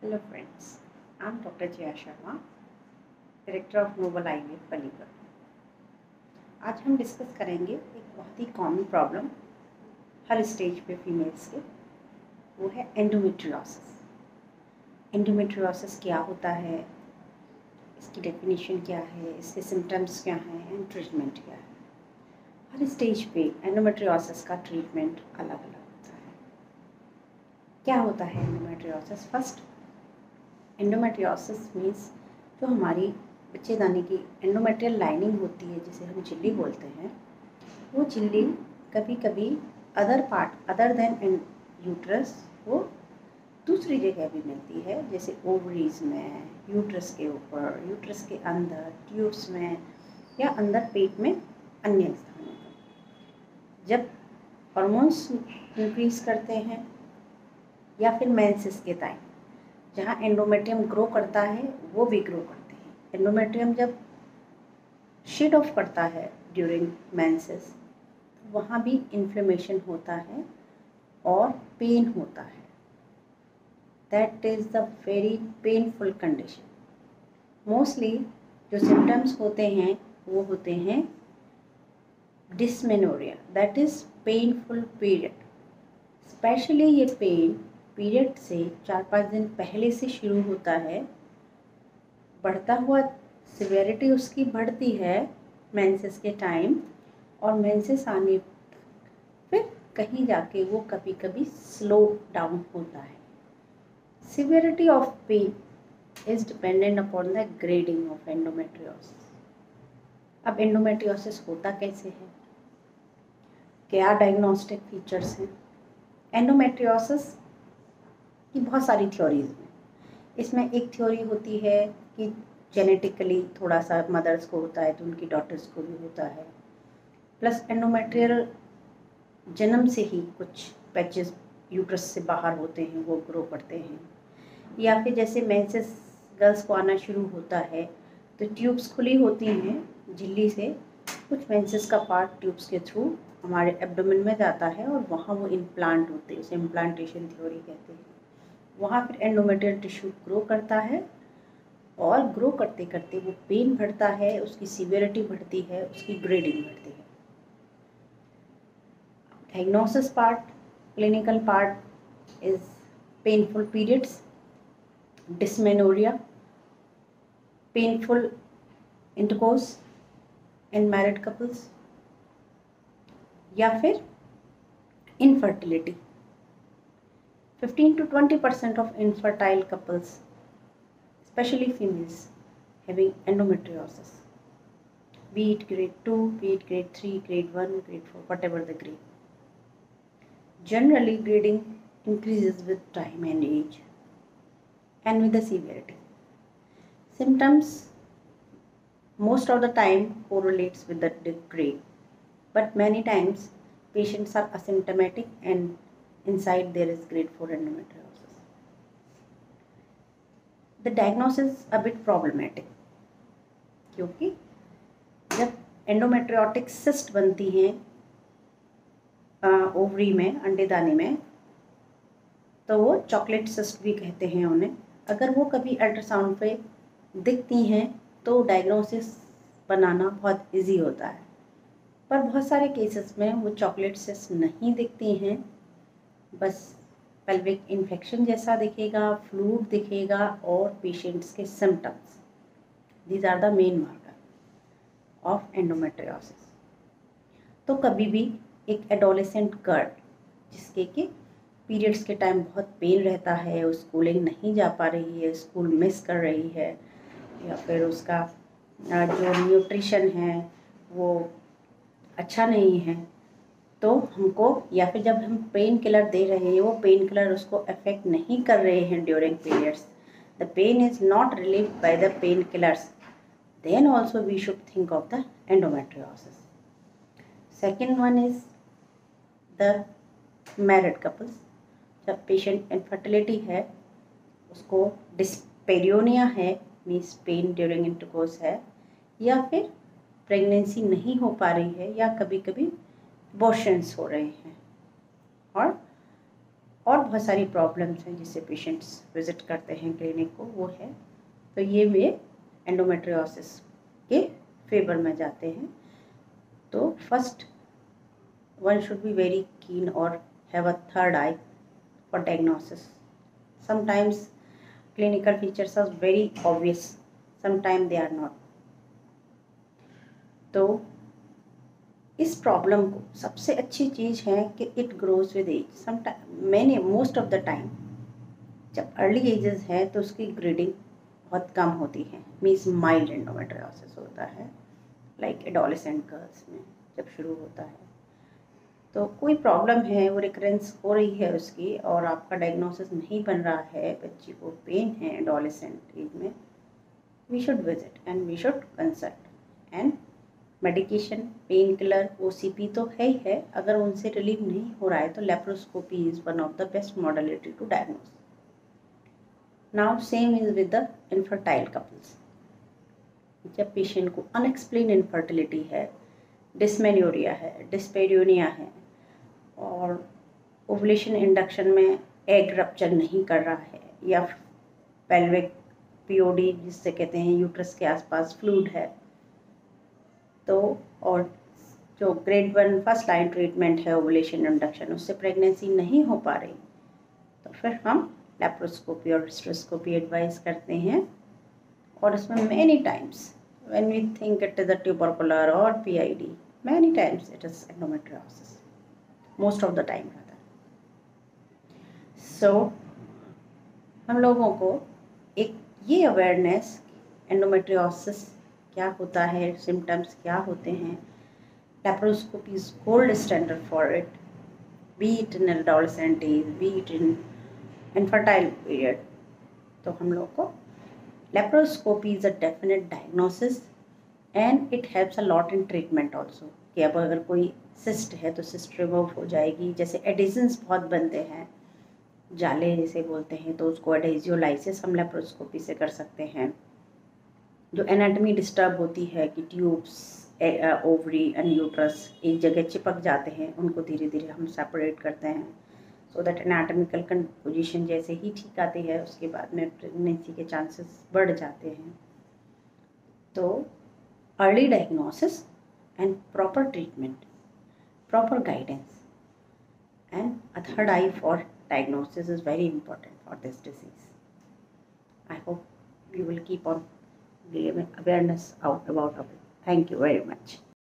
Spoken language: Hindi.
Hello friends, I'm Dr. Jaya Sharma, Director of Noble IVF Paligar. आज हम डिस्कस करेंगे एक बहुत ही कॉमन प्रॉब्लम हर स्टेज पे फीमेल्स के, वो है एंडोमेट्रियोसिस। एंडोमेट्रियोसिस क्या होता है, इसकी डेफिनेशन क्या है, इसके सिम्टम्स क्या हैं एंड ट्रीटमेंट क्या है। हर स्टेज पे एंडोमेट्रियोसिस का ट्रीटमेंट अलग अलग होता है। क्या होता है एंडोमेट्रियोसिस? फर्स्ट, एंडोमेट्रियोसिस मीन्स जो हमारी बच्चेदानी की एंडोमेट्रियल लाइनिंग होती है, जिसे हम झिल्ली बोलते हैं, वो झिल्ली कभी कभी अदर देन यूट्रस वो दूसरी जगह भी मिलती है, जैसे ओवरीज में, यूट्रस के ऊपर, यूट्रस के अंदर, ट्यूब्स में या अंदर पेट में अन्य स्थानों पर। जब हार्मोन्स इंक्रीज करते हैं या फिर मेंसेस के टाइम जहाँ एंडोमेट्रियम ग्रो करता है वो भी ग्रो करते हैं। एंडोमेट्रियम जब शेड ऑफ करता है ड्यूरिंग मेंसेस, वहाँ भी इन्फ्लेमेशन होता है और पेन होता है। That is the very painful condition. Mostly जो सिम्टम्स होते हैं वो होते हैं dysmenorrhoea, that is painful period. Specially ये पेन पीरियड से 4-5 दिन पहले से शुरू होता है, बढ़ता हुआ सिवियरिटी उसकी बढ़ती है मेंसेस के टाइम, और मेंसेस आने फिर कहीं जाके वो कभी कभी स्लो डाउन होता है। Severity of pain is dependent upon the grading of endometriosis. अब एंडोमेट्रियोसिस होता कैसे है, क्या डायग्नोस्टिक फीचर्स हैं? एंडोमेट्रियोसिस की बहुत सारी थ्योरीज हैं। इसमें एक थ्योरी होती है कि जेनेटिकली थोड़ा सा मदर्स को होता है तो उनकी डॉटर्स को भी होता है, प्लस एंडोमेट्रियल जन्म से ही कुछ पैचेस यूट्रस से बाहर होते हैं, वो ग्रो करते हैं, या फिर जैसे मेंसेस गर्ल्स को आना शुरू होता है तो ट्यूब्स खुली होती हैं झिल्ली से, कुछ मेंसेस का पार्ट ट्यूब्स के थ्रू हमारे एब्डोमेन में जाता है और वहाँ वो इम्प्लांट होते हैं, उसे इम्प्लांटेशन थ्योरी कहते हैं। वहाँ फिर एंडोमेट्रियल टिश्यू ग्रो करता है और ग्रो करते करते वो पेन बढ़ता है, उसकी सीवियरिटी बढ़ती है, उसकी ग्रेडिंग बढ़ती है। Diagnosis part, clinical part is painful periods, dysmenorrhoea, painful intercourse in married couples, या फिर infertility. 15 to 20% of infertile couples, especially females, having endometriosis, be it grade 2, be it grade 3, grade 1, grade 4, whatever the grade. Generally, grading increases with time and age and with the severity. Symptoms most of the time correlates with the grade, but many times patients are asymptomatic and inside there is grade 4 endometriosis. The diagnosis is a bit problematic, क्योंकि जब एंडोमेट्रियोटिक सिस्ट बनती हैं ओवरी में, अंडेदानी में, तो वो चॉकलेट सिस्ट भी कहते हैं उन्हें। अगर वो कभी अल्ट्रासाउंड पे दिखती हैं तो डायग्नोसिस बनाना बहुत इजी होता है, पर बहुत सारे केसेस में वो चॉकलेट सिस्ट नहीं दिखती हैं, बस पेल्विक इन्फेक्शन जैसा दिखेगा, फ्लूइड दिखेगा और पेशेंट्स के symptoms. These are the main marker of endometriosis. तो कभी भी एक एडोलेसेंट गर्ल जिसके कि पीरियड्स के टाइम बहुत पेन रहता है, वो स्कूलिंग नहीं जा पा रही है, स्कूल मिस कर रही है, या फिर उसका जो न्यूट्रिशन है वो अच्छा नहीं है, तो हमको, या फिर जब हम पेन किलर दे रहे हैं वो पेन किलर उसको अफेक्ट नहीं कर रहे हैं during periods, the pain is not relieved by the pain killers, then also we should think of the endometriosis. Second one is the married couples. जब पेशेंट इनफर्टिलिटी है, उसको डिस्पेरियोनिया है, मीन्स पेन ड्यूरिंग इंटरकोर्स है, या फिर प्रेगनेंसी नहीं हो पा रही है, या कभी कभी अबॉर्शंस हो रहे हैं, और और बहुत सारी प्रॉब्लम्स हैं जिससे पेशेंट्स विजिट करते हैं क्लिनिक को, वो है। तो ये में एंडोमेट्रियोसिस के फेवर में जाते हैं। तो first one should be very keen or have a third eye for diagnosis. Sometimes clinical features are very obvious, sometimes they are not. तो इस प्रॉब्लम को सबसे अच्छी चीज़ है कि it grows with age. Sometime most of the time जब अर्ली एजेस है तो उसकी ग्रेडिंग बहुत कम होती है, मीन्स माइल्ड एंडोमेट्रियोसिस होता है, लाइक एडोलेसेंट गर्ल्स में जब शुरू होता है। तो कोई प्रॉब्लम है, वो रिकरेंस हो रही है उसकी, और आपका डायग्नोसिस नहीं बन रहा है, बच्ची को पेन है एडोलेसेंट एज में, we should visit and we should consult. And medication, pain killer, OCP तो है ही है, अगर उनसे रिलीव नहीं हो रहा है तो laparoscopy is one of the best modality to diagnose. Now same is with the infertile couples. जब पेशेंट को अनएक्सप्लेन इनफर्टिलिटी है, डिस्मेन्योरिया है, डिस्पेरियोनिया है, और ओवुलेशन इंडक्शन में एग रप्चर नहीं कर रहा है, या पेल्विक पीओडी जिससे कहते हैं यूट्रस के आसपास फ्लूइड है, तो और जो ग्रेड 1 फर्स्ट लाइन ट्रीटमेंट है ओवुलेशन इंडक्शन, उससे प्रेगनेंसी नहीं हो पा रही, तो फिर हम लेप्रोस्कोपी और हिस्टेरोस्कोपी एडवाइस करते हैं। और इसमें many times when we think it is a tubercular और PID, many times it is endometriosis, most of the time रहता है। सो हम लोगों को एक ये अवेयरनेस, एंडोमेट्रियोसिस क्या होता है, सिम्टम्स क्या होते हैं, laparoscopy is gold standard for it, be it in adolescent age, be it in infertile period. तो हम लोग को laparoscopy is a definite diagnosis and it helps a lot in treatment also, कि अब अगर कोई सिस्ट है तो सिस्ट रिमूव हो जाएगी। जैसे एडिशंस बहुत बनते हैं, जाले जिसे बोलते हैं, तो उसको एडेजियोलाइसिस हम लेप्रोस्कोपी से कर सकते हैं। जो एनाटमी डिस्टर्ब होती है कि ट्यूब्स, ओवरी एंड यूट्रस एक जगह चिपक जाते हैं, उनको धीरे धीरे हम सेपरेट करते हैं, सो दैट एनाटमिकल पोजीशन जैसे ही ठीक आती है उसके बाद में प्रेगनेंसी के चांसेस बढ़ जाते हैं। तो early diagnosis and proper treatment, proper guidance, and a third eye for diagnosis is very important for this disease. I hope you will keep on giving awareness out about it. Thank you very much.